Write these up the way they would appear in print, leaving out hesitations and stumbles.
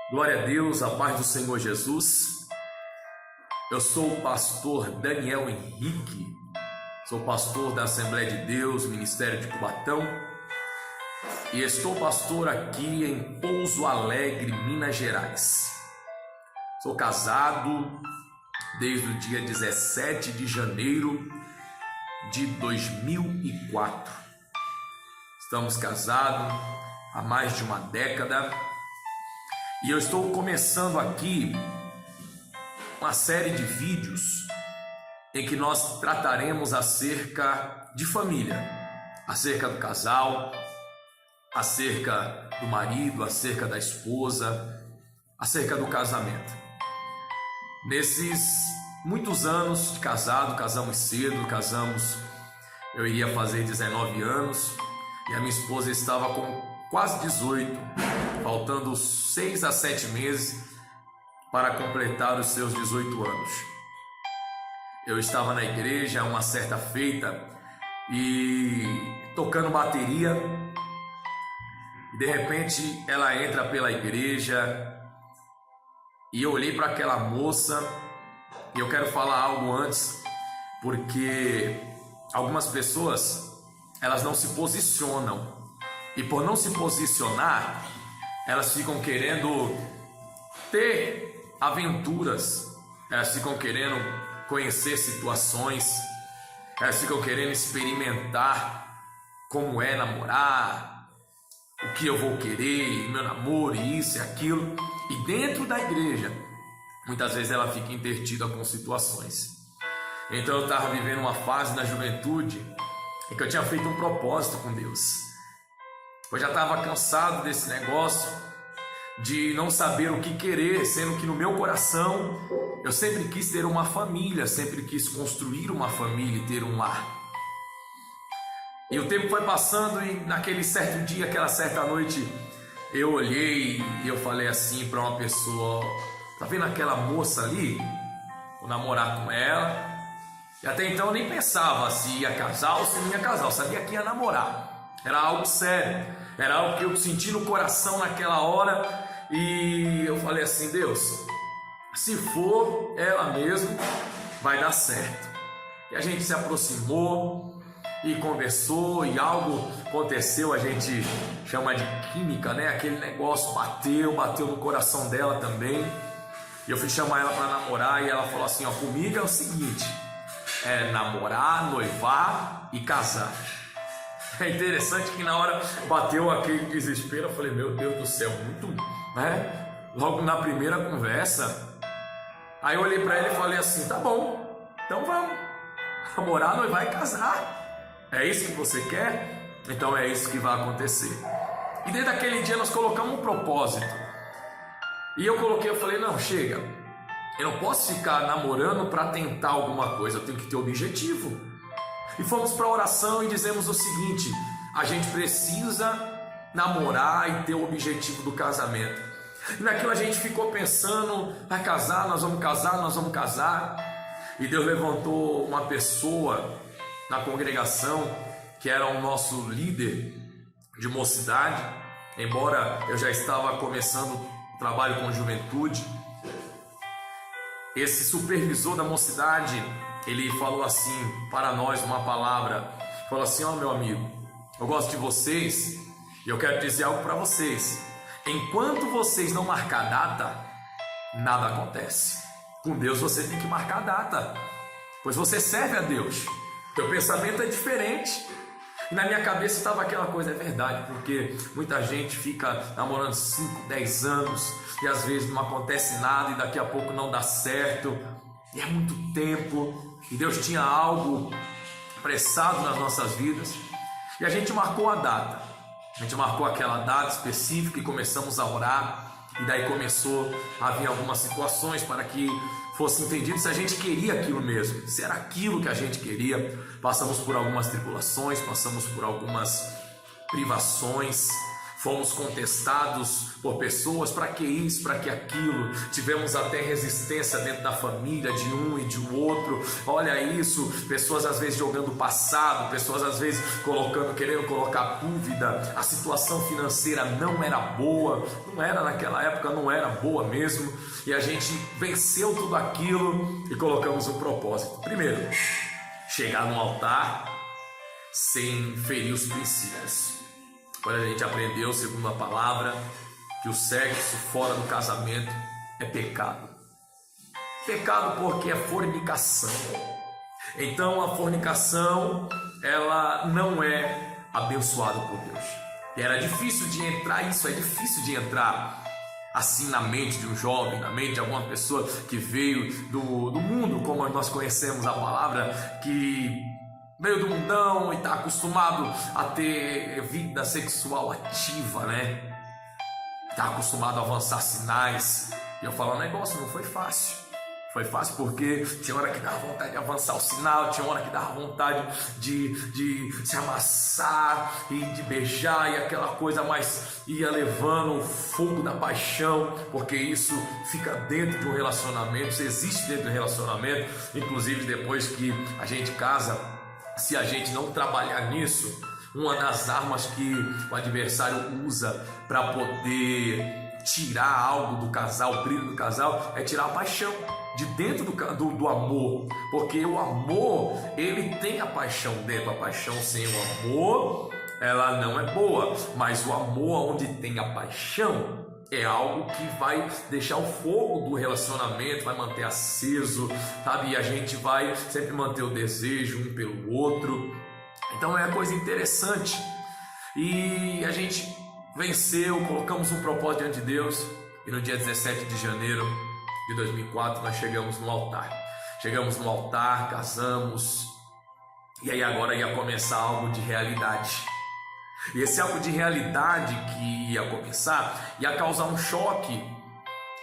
Glória a Deus, a paz do Senhor Jesus. Eu sou o pastor Daniel Henrique, sou pastor da Assembleia de Deus, Ministério de Cubatão, e estou pastor aqui em Pouso Alegre, Minas Gerais. Sou casado desde o dia 17 de janeiro de 2004. Estamos casados há mais de uma década. E eu estou começando aqui uma série de vídeos em que nós trataremos acerca de família, acerca do casal, acerca do marido, acerca da esposa, acerca do casamento. Nesses muitos anos de casado, casamos cedo, eu iria fazer 19 anos e a minha esposa estava com quase 18, faltando 6 a 7 meses para completar os seus 18 anos. Eu estava na igreja uma certa feita e tocando bateria, e de repente ela entra pela igreja e eu olhei para aquela moça, e eu quero falar algo antes, porque algumas pessoas elas não se posicionam. E por não se posicionar, elas ficam querendo ter aventuras, elas ficam querendo conhecer situações, elas ficam querendo experimentar como é namorar, o que eu vou querer, meu namoro, isso e aquilo. E dentro da igreja, muitas vezes ela fica interdita com situações. Então eu estava vivendo uma fase na juventude em que eu tinha feito um propósito com Deus. Eu já estava cansado desse negócio de não saber o que querer, sendo que no meu coração eu sempre quis ter uma família, sempre quis construir uma família e ter um lar. E o tempo foi passando e naquele certo dia, aquela certa noite, eu olhei e eu falei assim para uma pessoa: tá vendo aquela moça ali? Vou namorar com ela. E até então eu nem pensava se ia casar ou se não ia casar, eu sabia que ia namorar. Era algo sério, era algo que eu senti no coração naquela hora. E eu falei assim: Deus, se for ela mesmo, vai dar certo. E a gente se aproximou e conversou, e algo aconteceu, a gente chama de química, né? Aquele negócio bateu no coração dela também. E eu fui chamar ela para namorar e ela falou assim: ó, comigo é o seguinte, é namorar, noivar e casar. É interessante que na hora bateu aquele desespero, eu falei: meu Deus do céu, muito, né? Logo na primeira conversa. Aí eu olhei para ele e falei assim: tá bom, então vamos namorar, noivar e casar. É isso que você quer? Então é isso que vai acontecer. E desde aquele dia nós colocamos um propósito. E eu falei: não, chega, eu não posso ficar namorando para tentar alguma coisa, eu tenho que ter objetivo. E fomos para a oração e dizemos o seguinte: a gente precisa namorar e ter o objetivo do casamento. E naquilo a gente ficou pensando: vai casar, nós vamos casar, nós vamos casar. E Deus levantou uma pessoa na congregação que era o nosso líder de mocidade. Embora eu já estava começando o trabalho com juventude, esse supervisor da mocidade, ele falou assim para nós uma palavra, falou assim: ó, meu amigo, eu gosto de vocês e eu quero dizer algo para vocês. Enquanto vocês não marcar data, nada acontece. Com Deus você tem que marcar data, pois você serve a Deus. Teu pensamento é diferente. E na minha cabeça estava aquela coisa: é verdade, porque muita gente fica namorando 5, 10 anos e às vezes não acontece nada e daqui a pouco não dá certo. E é muito tempo. E Deus tinha algo apressado nas nossas vidas. E a gente marcou a data. A gente marcou aquela data específica e começamos a orar. E daí começou a vir algumas situações para que fosse entendido se a gente queria aquilo mesmo, se era aquilo que a gente queria. Passamos por algumas tribulações, passamos por algumas privações. Fomos contestados por pessoas, para que isso, para que aquilo. Tivemos até resistência dentro da família, de um e de outro. Olha isso, pessoas às vezes jogando passado, pessoas às vezes querendo colocar dúvida. A situação financeira não era boa, não era naquela época, não era boa mesmo. E a gente venceu tudo aquilo e colocamos um propósito. Primeiro, chegar no altar sem ferir os princípios. Quando a gente aprendeu, segundo a palavra, que o sexo fora do casamento é pecado. Pecado porque é fornicação. Então a fornicação, ela não é abençoada por Deus. E era difícil de entrar, isso é difícil de entrar assim na mente de um jovem, na mente de alguma pessoa que veio do mundo, como nós conhecemos a palavra, que veio do mundão e está acostumado a ter vida sexual ativa, né? Está acostumado a avançar sinais. E eu falo, o negócio não foi fácil. Foi fácil porque tinha hora que dava vontade de avançar o sinal, tinha hora que dava vontade de se amassar e de beijar, e aquela coisa mais ia levando o fogo da paixão, porque isso fica dentro de um relacionamento, isso existe dentro de um relacionamento. Inclusive depois que a gente casa, se a gente não trabalhar nisso, uma das armas que o adversário usa para poder tirar algo do casal, o brilho do casal, é tirar a paixão de dentro do amor, porque o amor, ele tem a paixão dentro. A paixão sem o amor, ela não é boa, mas o amor onde tem a paixão é algo que vai deixar o fogo do relacionamento, vai manter aceso, sabe? E a gente vai sempre manter o desejo um pelo outro. Então é uma coisa interessante. E a gente venceu, colocamos um propósito diante de Deus. E no dia 17 de janeiro de 2004 nós chegamos no altar. Chegamos no altar, casamos. E aí agora ia começar algo de realidade. E esse algo de realidade que ia começar ia causar um choque,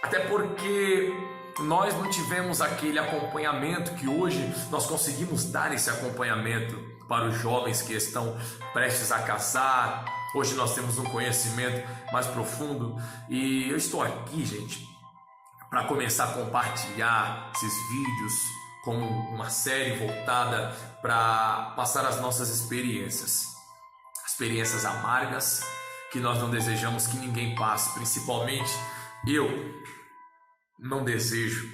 até porque nós não tivemos aquele acompanhamento que hoje nós conseguimos dar esse acompanhamento para os jovens que estão prestes a casar. Hoje nós temos um conhecimento mais profundo e eu estou aqui, gente, para começar a compartilhar esses vídeos como uma série voltada para passar as nossas experiências amargas que nós não desejamos que ninguém passe, principalmente eu não desejo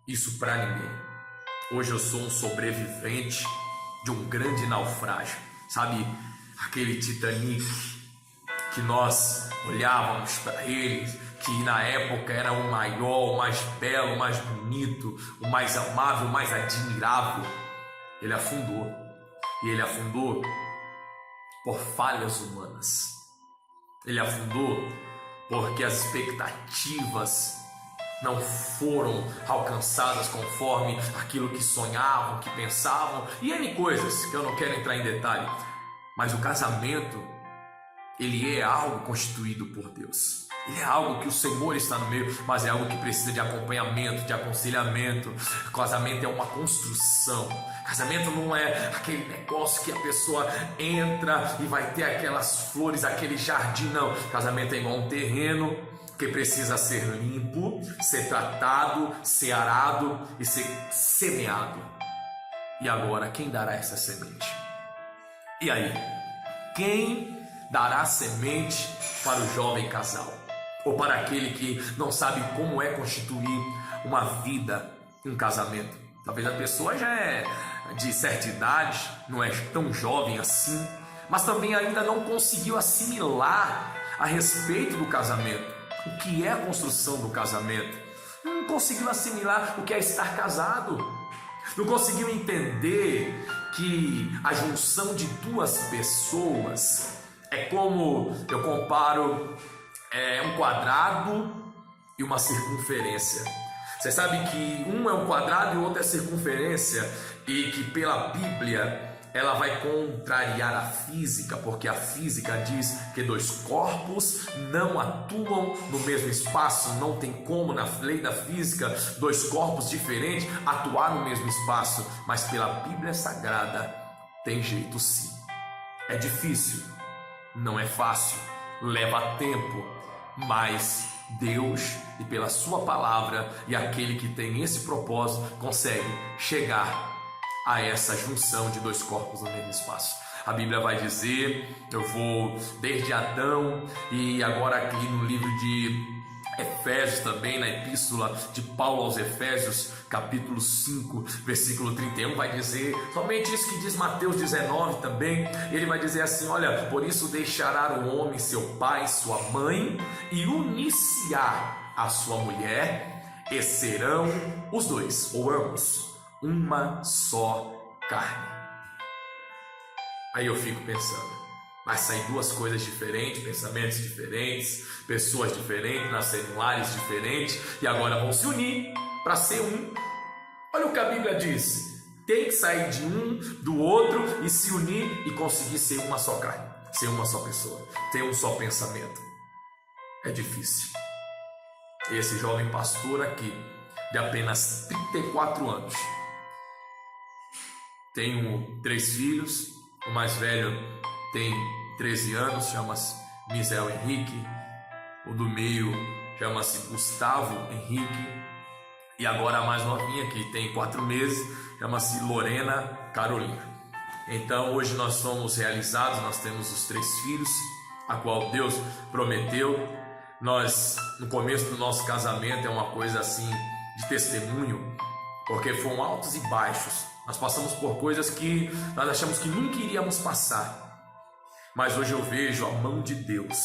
isso para ninguém. Hoje eu sou um sobrevivente de um grande naufrágio, sabe, aquele Titanic que nós olhávamos para ele, que na época era o maior, o mais belo, o mais bonito, o mais amável, o mais admirável. Ele afundou, e ele afundou por falhas humanas. Ele afundou porque as expectativas não foram alcançadas conforme aquilo que sonhavam, que pensavam, e N coisas que eu não quero entrar em detalhe. Mas o casamento, ele é algo constituído por Deus. Ele é algo que o Senhor está no meio, mas é algo que precisa de acompanhamento, de aconselhamento. Casamento é uma construção. Casamento não é aquele negócio que a pessoa entra e vai ter aquelas flores, aquele jardim, não. Casamento é igual um terreno que precisa ser limpo, ser tratado, ser arado e ser semeado. E agora, quem dará essa semente? E aí? Quem dará semente para o jovem casal? Ou para aquele que não sabe como é constituir uma vida, um casamento? Talvez a pessoa já é de certa idade, não é tão jovem assim, mas também ainda não conseguiu assimilar a respeito do casamento, o que é a construção do casamento. Não conseguiu assimilar o que é estar casado. Não conseguiu entender que a junção de duas pessoas é como, eu comparo, um quadrado e uma circunferência. Você sabe que um é um quadrado e o outro é circunferência, e que pela Bíblia ela vai contrariar a física, porque a física diz que dois corpos não atuam no mesmo espaço. Não tem como, na lei da física, dois corpos diferentes atuar no mesmo espaço, mas pela Bíblia Sagrada tem jeito sim. É difícil, não é fácil, leva tempo, mas Deus, e pela sua palavra, e aquele que tem esse propósito, consegue chegar a essa junção de dois corpos no mesmo espaço. A Bíblia vai dizer, eu vou desde Adão, e agora aqui no livro de Efésios também, na epístola de Paulo aos Efésios, capítulo 5, versículo 31, vai dizer somente isso que diz Mateus 19 também. Ele vai dizer assim: olha, por isso deixará o homem seu pai, sua mãe, e unir-se-á a sua mulher, e serão os dois, ou ambos, uma só carne. Aí eu fico pensando, vai sair duas coisas diferentes, pensamentos diferentes, pessoas diferentes, nascer em lares diferentes, e agora vão se unir para ser um. Olha o que a Bíblia diz: tem que sair de um, do outro, e se unir e conseguir ser uma só carne, ser uma só pessoa, ter um só pensamento. É difícil. Esse jovem pastor aqui, de apenas 34 anos, tenho 3 filhos, o mais velho tem 13 anos, chama-se Misael Henrique. O do meio chama-se Gustavo Henrique. E agora a mais novinha, que tem 4 meses, chama-se Lorena Carolina. Então hoje nós somos realizados, nós temos os 3 filhos, a qual Deus prometeu. Nós, no começo do nosso casamento, é uma coisa assim de testemunho, porque foram altos e baixos. Nós passamos por coisas que nós achamos que nunca iríamos passar. Mas hoje eu vejo a mão de Deus.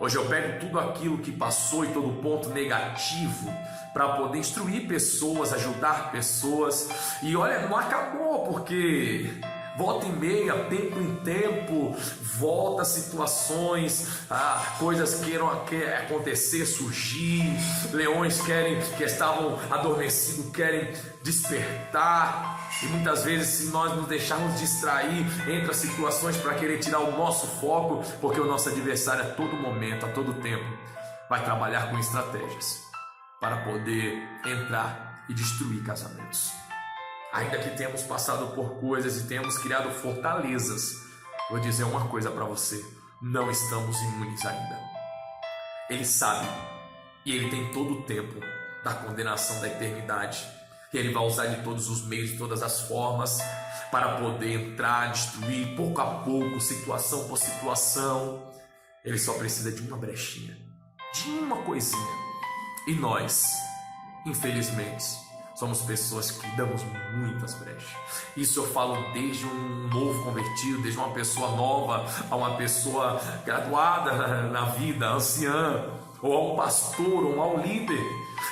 Hoje eu pego tudo aquilo que passou e todo ponto negativo para poder instruir pessoas, ajudar pessoas. E olha, não acabou, porque volta e meia, tempo em tempo, volta situações, coisas queiram acontecer, surgir, leões que estavam adormecidos querem despertar. E muitas vezes, se nós nos deixarmos distrair entre as situações para querer tirar o nosso foco, porque o nosso adversário a todo momento, a todo tempo, vai trabalhar com estratégias para poder entrar e destruir casamentos. Ainda que tenhamos passado por coisas e tenhamos criado fortalezas, vou dizer uma coisa para você: não estamos imunes ainda. Ele sabe, e Ele tem todo o tempo da condenação da eternidade. E Ele vai usar de todos os meios, de todas as formas, para poder entrar, destruir pouco a pouco, situação por situação. Ele só precisa de uma brechinha, de uma coisinha. E nós, infelizmente, somos pessoas que damos muitas brechas. Isso eu falo desde um novo convertido, desde uma pessoa nova a uma pessoa graduada na vida, anciã, ou a um pastor, ou a um líder,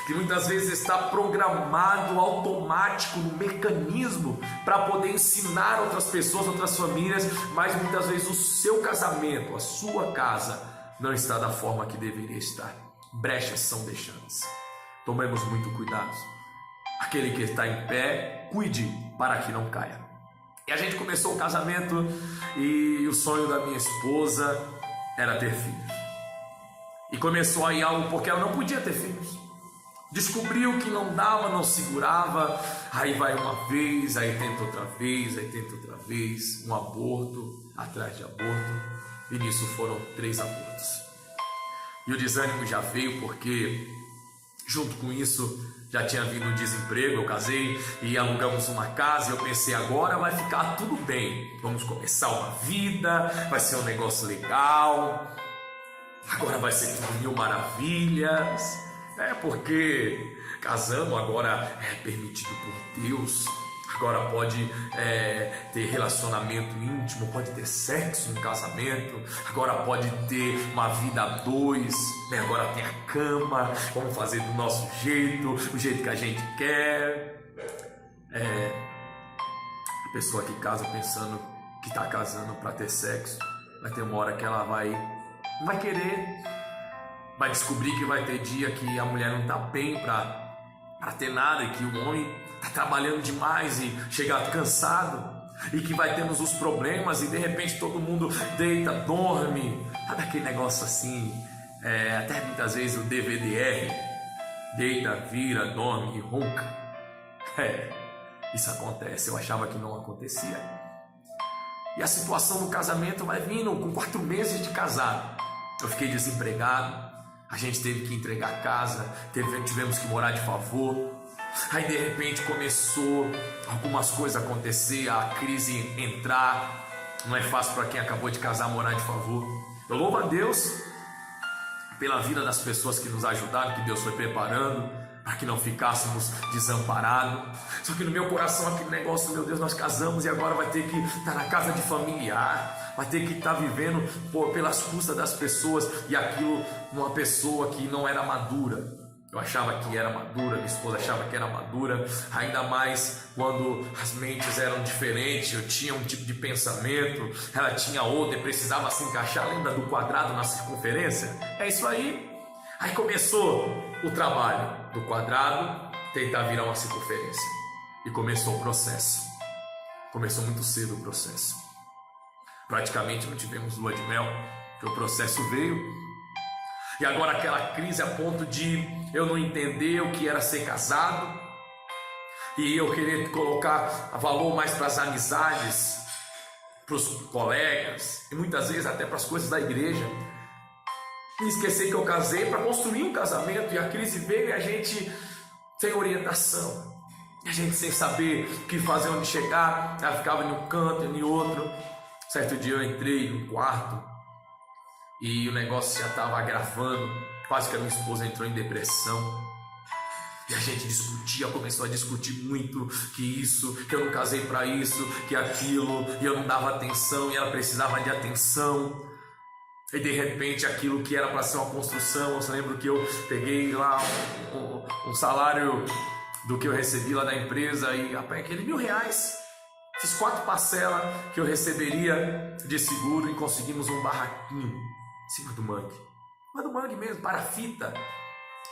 que muitas vezes está programado, automático, no mecanismo para poder ensinar outras pessoas, outras famílias, mas muitas vezes o seu casamento, a sua casa, não está da forma que deveria estar. Brechas são deixadas. Tomemos muito cuidado. Aquele que está em pé, cuide para que não caia. E a gente começou o casamento e o sonho da minha esposa era ter filhos. E começou aí algo porque ela não podia ter filhos. Descobriu que não dava, não segurava, aí vai uma vez, aí tenta outra vez, aí tenta outra vez, um aborto atrás de aborto, e nisso foram 3 abortos. E o desânimo já veio porque, junto com isso, já tinha vindo o desemprego. Eu casei e alugamos uma casa, e eu pensei, agora vai ficar tudo bem, vamos começar uma vida, vai ser um negócio legal, agora vai ser tudo 1000 maravilhas. Porque casamos, agora é permitido por Deus, agora pode ter relacionamento íntimo, pode ter sexo no casamento, agora pode ter uma vida a 2, agora tem a cama, vamos fazer do nosso jeito, o jeito que a gente quer. A pessoa que casa pensando que está casando para ter sexo, vai ter uma hora que ela não vai querer. Vai descobrir que vai ter dia que a mulher não está bem para ter nada, e que o homem está trabalhando demais e chega cansado, e que vai termos os problemas, e de repente todo mundo deita, dorme, sabe aquele negócio assim, até muitas vezes o DVDR, deita, vira, dorme e ronca. Isso acontece, eu achava que não acontecia. E a situação do casamento vai vindo com 4 meses de casado. eu fiquei desempregado, a gente teve que entregar a casa, tivemos que morar de favor. Aí de repente começou algumas coisas a acontecer, a crise entrar. Não é fácil para quem acabou de casar morar de favor. Eu louvo a Deus pela vida das pessoas que nos ajudaram, que Deus foi preparando para que não ficássemos desamparados. Só que no meu coração aquele negócio, meu Deus, nós casamos e agora vai ter que estar na casa de familiar, vai ter que estar vivendo pelas custas das pessoas, e aquilo uma pessoa que não era madura. Eu achava que era madura, minha esposa achava que era madura, ainda mais quando as mentes eram diferentes. Eu tinha um tipo de pensamento, ela tinha outro e precisava se encaixar. Lembra do quadrado na circunferência? É isso aí. Aí começou o trabalho do quadrado tentar virar uma circunferência, e começou o processo. Começou muito cedo o processo. Praticamente não tivemos lua de mel, porque o processo veio. E agora aquela crise a ponto de eu não entender o que era ser casado, e eu querer colocar valor mais para as amizades, para os colegas, e muitas vezes até para as coisas da igreja, e esquecer que eu casei para construir um casamento. E a crise veio e a gente sem orientação, a gente sem saber o que fazer, onde chegar. Ela ficava em um canto e em outro. Certo dia eu entrei no quarto e o negócio já estava agravando, quase que a minha esposa entrou em depressão. E a gente discutia, começou a discutir muito, que isso, que eu não casei para isso, que aquilo, e eu não dava atenção e ela precisava de atenção. E de repente aquilo que era para ser uma construção, eu lembro que eu peguei lá um salário do que eu recebi lá da empresa, e aquele R$1.000, fiz 4 parcelas que eu receberia de seguro, e conseguimos um barraquinho em cima do mangue. Mas do mangue mesmo, para fita.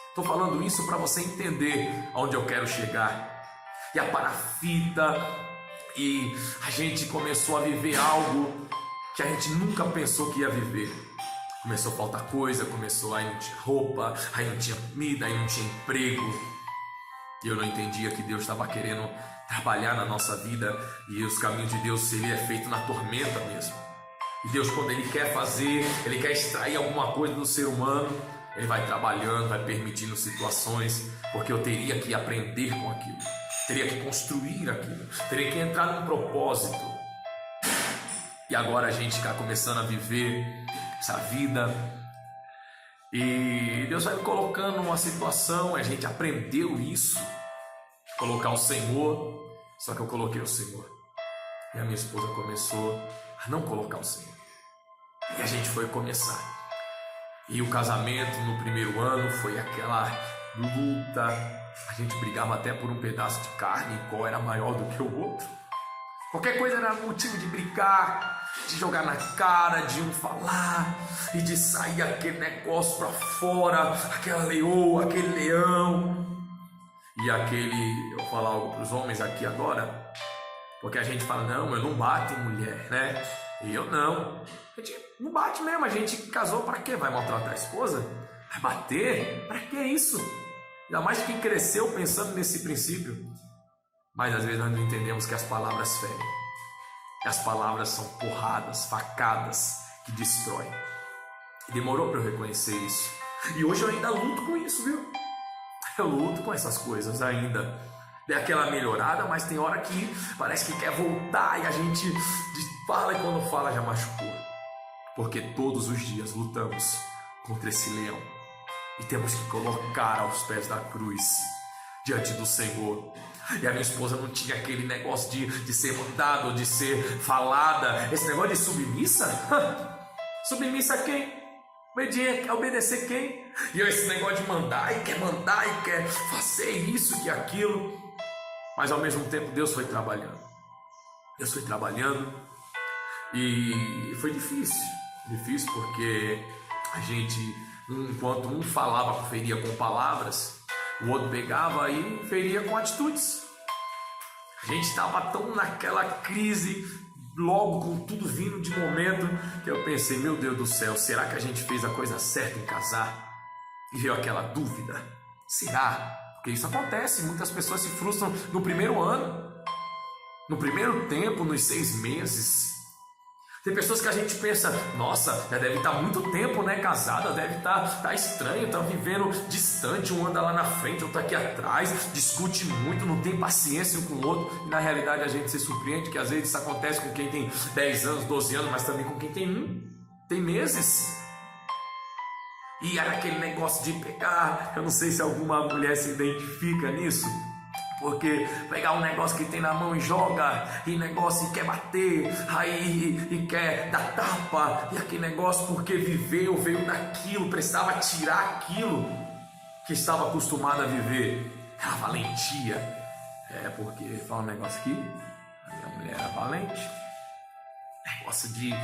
Estou falando isso para você entender aonde eu quero chegar. E a parafita, e a gente começou a viver algo que a gente nunca pensou que ia viver. Começou a faltar coisa, aí não tinha roupa, aí não tinha comida, aí não tinha emprego. E eu não entendia que Deus estava querendo trabalhar na nossa vida, e os caminhos de Deus, ele é feito na tormenta mesmo. E Deus, quando ele quer fazer, ele quer extrair alguma coisa do ser humano, ele vai trabalhando, vai permitindo situações, porque eu teria que aprender com aquilo, teria que construir aquilo, teria que entrar num propósito. E agora a gente está começando a viver essa vida, e Deus vai me colocando numa situação, a gente aprendeu isso, colocar o Senhor. Só que eu coloquei o Senhor, e a minha esposa começou a não colocar o Senhor, e a gente foi começar. E o casamento no primeiro ano foi aquela luta, a gente brigava até por um pedaço de carne, qual era maior do que o outro. Qualquer coisa era motivo de brigar, de jogar na cara, de um falar, e de sair aquele negócio para fora, aquela leoa, aquele leão. E eu vou falar algo para os homens aqui agora, porque a gente fala, não, eu não bato em mulher, né? E eu não. A gente não bate mesmo, a gente casou para quê? Vai maltratar a esposa? Vai bater? Para que isso? Ainda mais quem cresceu pensando nesse princípio. Mas às vezes nós não entendemos que as palavras ferem. E as palavras são porradas, facadas que destroem. E demorou para eu reconhecer isso. E hoje eu ainda luto com isso, viu? Eu luto com essas coisas ainda. Dei aquela melhorada, mas tem hora que parece que quer voltar, e a gente fala, e quando fala já machucou. Porque todos os dias lutamos contra esse leão, e temos que colocar aos pés da cruz, diante do Senhor. E a minha esposa não tinha aquele negócio de ser mandada, de ser falada. Esse negócio de submissa? Submissa a quem? Obedecer quem? E eu, esse negócio de mandar e quer fazer isso e aquilo. Mas ao mesmo tempo Deus foi trabalhando. Deus foi trabalhando. E foi difícil. Difícil porque a gente, enquanto um falava, feria com palavras, o outro pegava e feria com atitudes. A gente estava tão naquela crise, logo com tudo vindo de momento, que eu pensei, meu Deus do céu, será que a gente fez a coisa certa em casar? E veio aquela dúvida, será? Porque isso acontece, muitas pessoas se frustram no primeiro ano, no primeiro tempo, nos 6 meses. Tem pessoas que a gente pensa, nossa, já deve estar muito tempo, né, casada, deve estar estranho, está vivendo distante, um anda lá na frente, outro aqui atrás, discute muito, não tem paciência um com o outro. E na realidade a gente se surpreende que às vezes isso acontece com quem tem 10 anos, 12 anos, mas também com quem tem meses. E era aquele negócio de pegar, eu não sei se alguma mulher se identifica nisso, porque pegar um negócio que tem na mão e joga, e negócio e quer bater, aí e quer dar tapa, e aquele negócio porque veio daquilo, precisava tirar aquilo que estava acostumado a viver. Era valentia. Porque, fala um negócio aqui, a minha mulher era valente. Negócio de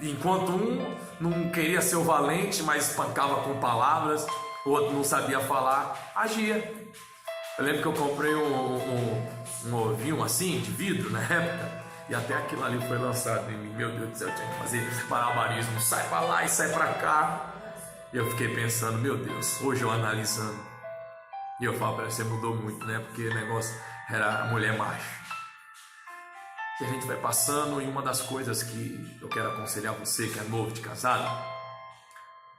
enquanto um não queria ser o valente, mas espancava com palavras, o outro não sabia falar, agia. Eu lembro que eu comprei um ovinho assim, de vidro, na época, e até aquilo ali foi lançado em mim. Meu Deus do céu, eu tinha que fazer malabarismo, sai pra lá e sai pra cá. E eu fiquei pensando, meu Deus, hoje eu analisando, e eu falo, você mudou muito, né? Porque o negócio era mulher macho. E a gente vai passando, e uma das coisas que eu quero aconselhar você que é novo de casado,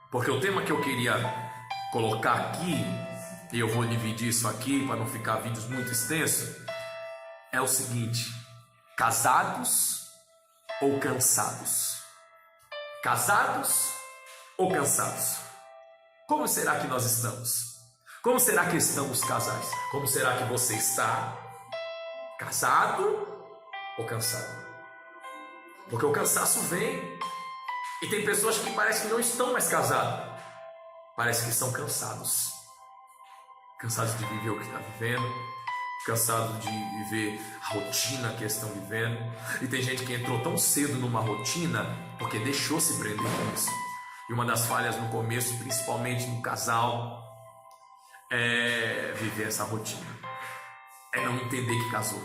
porque o tema que eu queria colocar aqui, e eu vou dividir isso aqui para não ficar vídeos muito extensos, é o seguinte: casados ou cansados? Casados ou cansados? Como será que nós estamos? Como será que estão os casais? Como será que você está? Casado ou cansado? Porque o cansaço vem, e tem pessoas que parecem que não estão mais casadas, parece que estão cansados. Cansados de viver o que está vivendo, cansados de viver a rotina que estão vivendo. E tem gente que entrou tão cedo numa rotina porque deixou se prender com isso. E uma das falhas no começo, principalmente no casal, é viver essa rotina, é não entender que casou,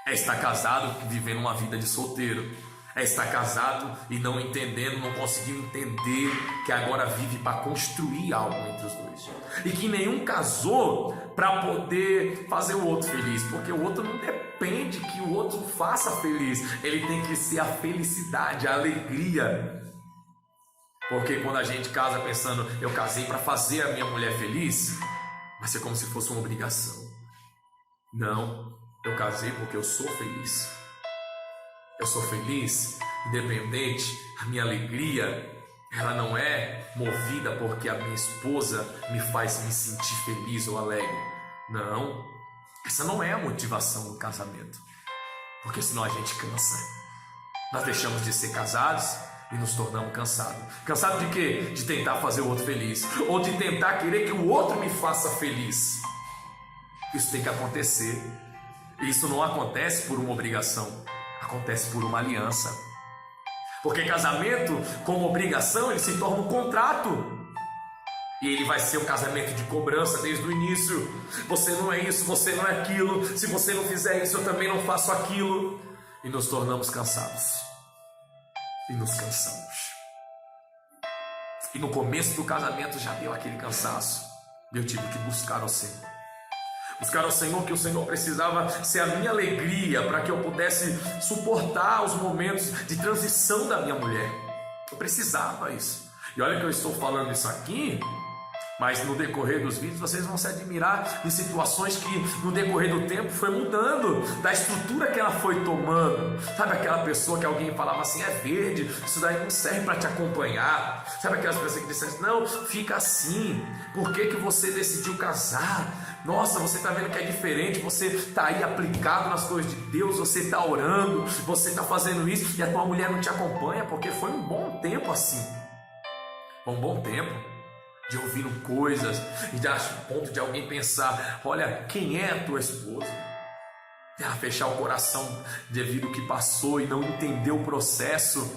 é estar casado vivendo uma vida de solteiro, é estar casado e não entendendo, não conseguindo entender que agora vive para construir algo entre os dois, e que nenhum casou para poder fazer o outro feliz, porque o outro não depende que o outro faça feliz, ele tem que ser a felicidade, a alegria. Porque quando a gente casa pensando, eu casei para fazer a minha mulher feliz, vai ser como se fosse uma obrigação. Não, eu casei porque eu sou feliz. Eu sou feliz, independente, a minha alegria, ela não é movida porque a minha esposa me faz me sentir feliz ou alegre. Não, essa não é a motivação do casamento. Porque senão a gente cansa. Nós deixamos de ser casados e nos tornamos cansados. Cansados de quê? De tentar fazer o outro feliz, ou de tentar querer que o outro me faça feliz. Isso tem que acontecer. E isso não acontece por uma obrigação, acontece por uma aliança. Porque casamento, como obrigação, ele se torna um contrato. E ele vai ser um casamento de cobrança desde o início. Você não é isso, você não é aquilo. Se você não fizer isso, eu também não faço aquilo. E nos tornamos cansados. E nos cansamos. E no começo do casamento já deu aquele cansaço. Eu tive que buscar ao Senhor. Buscar ao Senhor, que o Senhor precisava ser a minha alegria, para que eu pudesse suportar os momentos de transição da minha mulher. Eu precisava isso. E olha que eu estou falando isso aqui, mas no decorrer dos vídeos vocês vão se admirar em situações que no decorrer do tempo foi mudando, da estrutura que ela foi tomando. Sabe aquela pessoa que alguém falava assim, é verde, isso daí não serve para te acompanhar. Sabe aquelas pessoas que disseram assim, não, fica assim, por que você decidiu casar? Nossa, você está vendo que é diferente, você está aí aplicado nas coisas de Deus, você está orando, você está fazendo isso, e a tua mulher não te acompanha, porque foi um bom tempo assim. Foi um bom tempo de ouvindo coisas, e de ponto de alguém pensar, olha, quem é a tua esposa? E ela fechar o coração devido ao que passou e não entender o processo,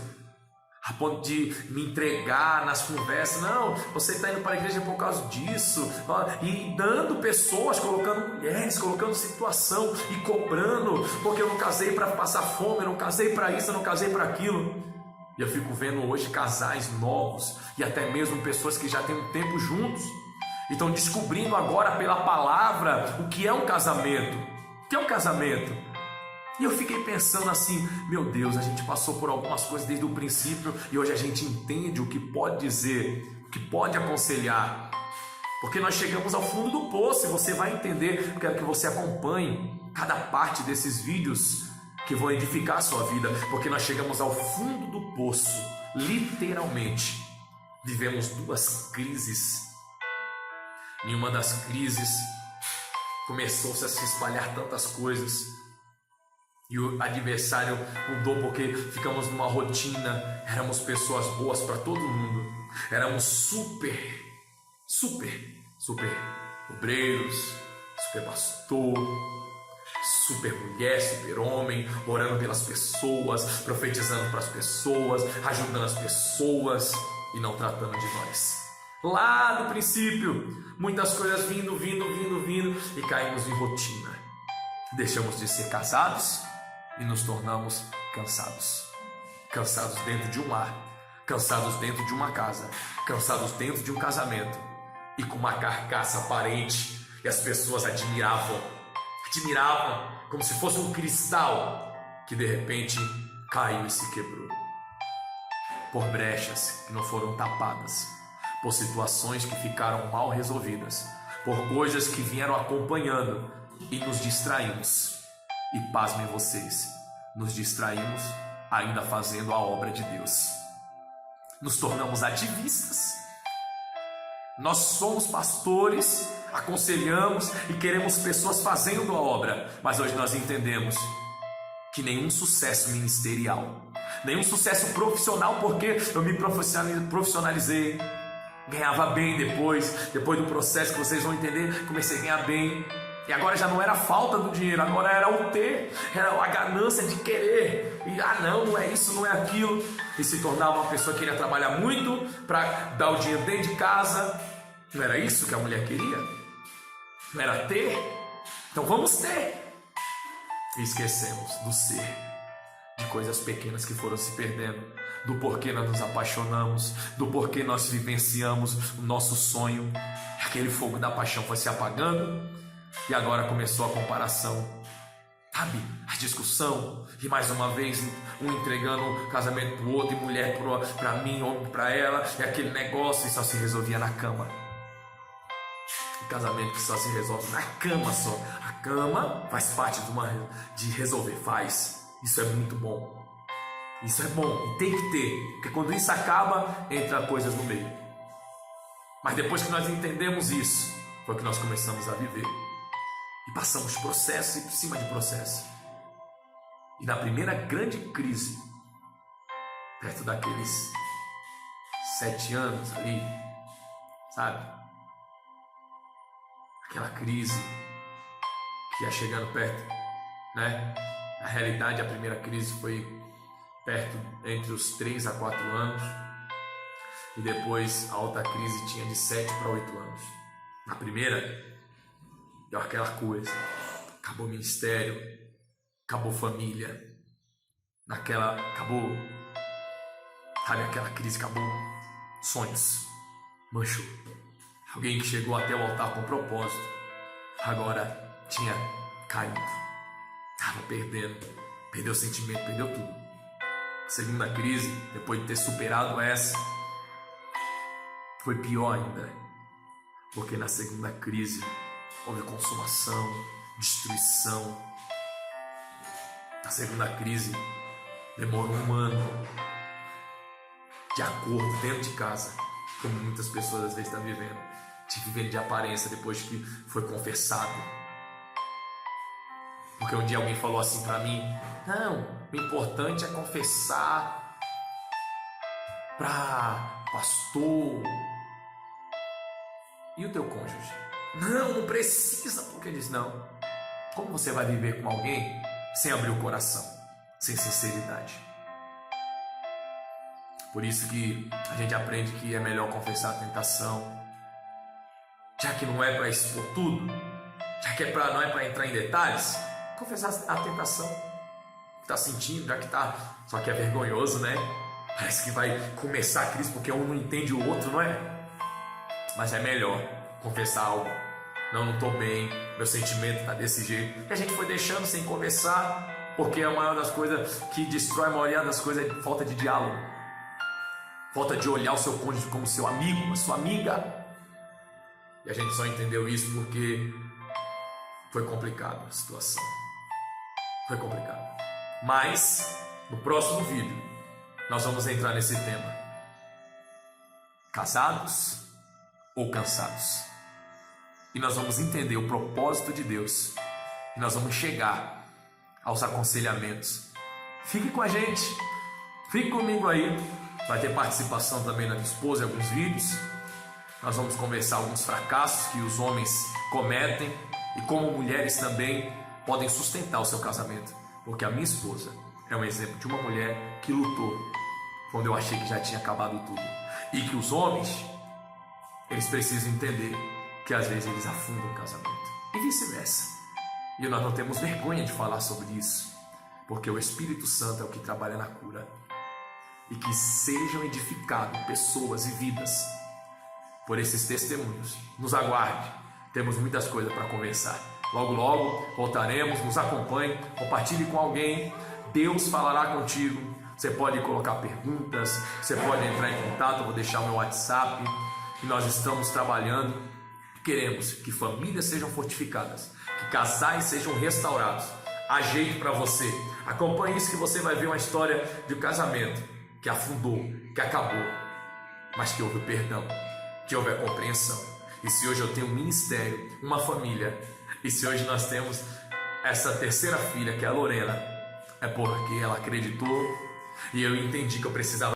a ponto de me entregar nas conversas, não, você está indo para a igreja por causa disso, e dando pessoas, colocando mulheres, colocando situação e cobrando, porque eu não casei para passar fome, eu não casei para isso, eu não casei para aquilo. E eu fico vendo hoje casais novos e até mesmo pessoas que já têm um tempo juntos e estão descobrindo agora pela palavra o que é um casamento. O que é um casamento? E eu fiquei pensando assim, meu Deus, a gente passou por algumas coisas desde o princípio e hoje a gente entende o que pode dizer, o que pode aconselhar. Porque nós chegamos ao fundo do poço e você vai entender. Eu quero que você acompanhe cada parte desses vídeos que vão edificar a sua vida, porque nós chegamos ao fundo do poço, literalmente. Vivemos 2 crises. Em uma das crises começou-se a se espalhar tantas coisas e o adversário mudou, porque ficamos numa rotina. Éramos pessoas boas para todo mundo, éramos super obreiros, super pastor, super mulher, super homem, orando pelas pessoas, profetizando para as pessoas, ajudando as pessoas e não tratando de nós. Lá no princípio, muitas coisas vindo e caímos em rotina. Deixamos de ser casados e nos tornamos cansados. Cansados dentro de um lar, cansados dentro de uma casa, cansados dentro de um casamento e com uma carcaça aparente e as pessoas admiravam como se fosse um cristal que de repente caiu e se quebrou. Por brechas que não foram tapadas, por situações que ficaram mal resolvidas, por coisas que vieram acompanhando e nos distraímos. E pasmem vocês, nos distraímos ainda fazendo a obra de Deus. Nos tornamos ativistas. Nós somos pastores, aconselhamos e queremos pessoas fazendo a obra, mas hoje nós entendemos que nenhum sucesso ministerial, nenhum sucesso profissional, porque eu me profissionalizei, ganhava bem depois do processo que vocês vão entender, comecei a ganhar bem, e agora já não era a falta do dinheiro, agora era o ter, era a ganância de querer, e não é isso, não é aquilo, e se tornava uma pessoa que queria trabalhar muito para dar o dinheiro dentro de casa. Não era isso que a mulher queria? Não era ter? Então vamos ter. E esquecemos do ser, de coisas pequenas que foram se perdendo, do porquê nós nos apaixonamos, do porquê nós vivenciamos o nosso sonho. Aquele fogo da paixão foi se apagando e agora começou a comparação, sabe? A discussão, e mais uma vez um entregando um casamento para o outro, e mulher para mim, homem para ela, e aquele negócio, e só se resolvia na cama. O casamento que só se resolve na cama só. A cama faz parte de resolver, faz. Isso é muito bom. Isso é bom e tem que ter, porque quando isso acaba, entra coisas no meio. Mas depois que nós entendemos isso, foi que nós começamos a viver. E passamos processo e por cima de processo. E na primeira grande crise, perto daqueles 7 anos ali, sabe? Aquela crise que ia chegando perto, né? Na realidade, a primeira crise foi perto entre os 3 a 4 anos. E depois a outra crise tinha de 7 para 8 anos. Na primeira, deu aquela coisa. Acabou o ministério, acabou família. Acabou, sabe, aquela crise, acabou sonhos. Manchou. Alguém que chegou até o altar com propósito, agora tinha caído. Estava perdeu o sentimento, perdeu tudo. Segunda crise, depois de ter superado essa, foi pior ainda, porque na segunda crise houve consumação, destruição. Na segunda crise demorou 1 ano de acordo dentro de casa, como muitas pessoas às vezes estão vivendo, vivendo de aparência depois que foi confessado. Porque um dia alguém falou assim para mim: não, o importante é confessar para pastor. E o teu cônjuge? Não precisa, porque ele diz: não. Como você vai viver com alguém sem abrir o coração, sem sinceridade? Por isso que a gente aprende que é melhor confessar a tentação, já que não é para expor tudo, já que não é para entrar em detalhes. Confessar a tentação que está sentindo, já que está, só que é vergonhoso, né? Parece que vai começar a crise porque um não entende o outro, não é? Mas é melhor confessar algo. Não estou bem, meu sentimento está desse jeito. E a gente foi deixando sem conversar, Porque a maior das coisas que destrói a maioria das coisas é falta de diálogo. Falta de olhar o seu cônjuge como seu amigo, a sua amiga. E a gente só entendeu isso porque foi complicado a situação. Foi complicado. Mas, no próximo vídeo, nós vamos entrar nesse tema. Casados ou cansados? E nós vamos entender o propósito de Deus. E nós vamos chegar aos aconselhamentos. Fique com a gente. Fique comigo aí. Vai ter participação também da minha esposa em alguns vídeos. Nós vamos conversar alguns fracassos que os homens cometem e como mulheres também podem sustentar o seu casamento. Porque a minha esposa é um exemplo de uma mulher que lutou quando eu achei que já tinha acabado tudo. E que os homens, eles precisam entender que às vezes eles afundam o casamento. E vice-versa. E nós não temos vergonha de falar sobre isso. Porque o Espírito Santo é o que trabalha na cura. E que sejam edificadas pessoas e vidas por esses testemunhos. Nos aguarde. Temos muitas coisas para conversar. Logo, logo voltaremos. Nos acompanhe. Compartilhe com alguém. Deus falará contigo. Você pode colocar perguntas. Você pode entrar em contato. Eu vou deixar o meu WhatsApp. E nós estamos trabalhando. Queremos que famílias sejam fortificadas. Que casais sejam restaurados. Há jeito para você. Acompanhe isso que você vai ver uma história de um casamento que afundou, que acabou, mas que houve perdão, que houve a compreensão. E se hoje eu tenho um ministério, uma família, e se hoje nós temos essa terceira filha, que é a Lorena, é porque ela acreditou e eu entendi que eu precisava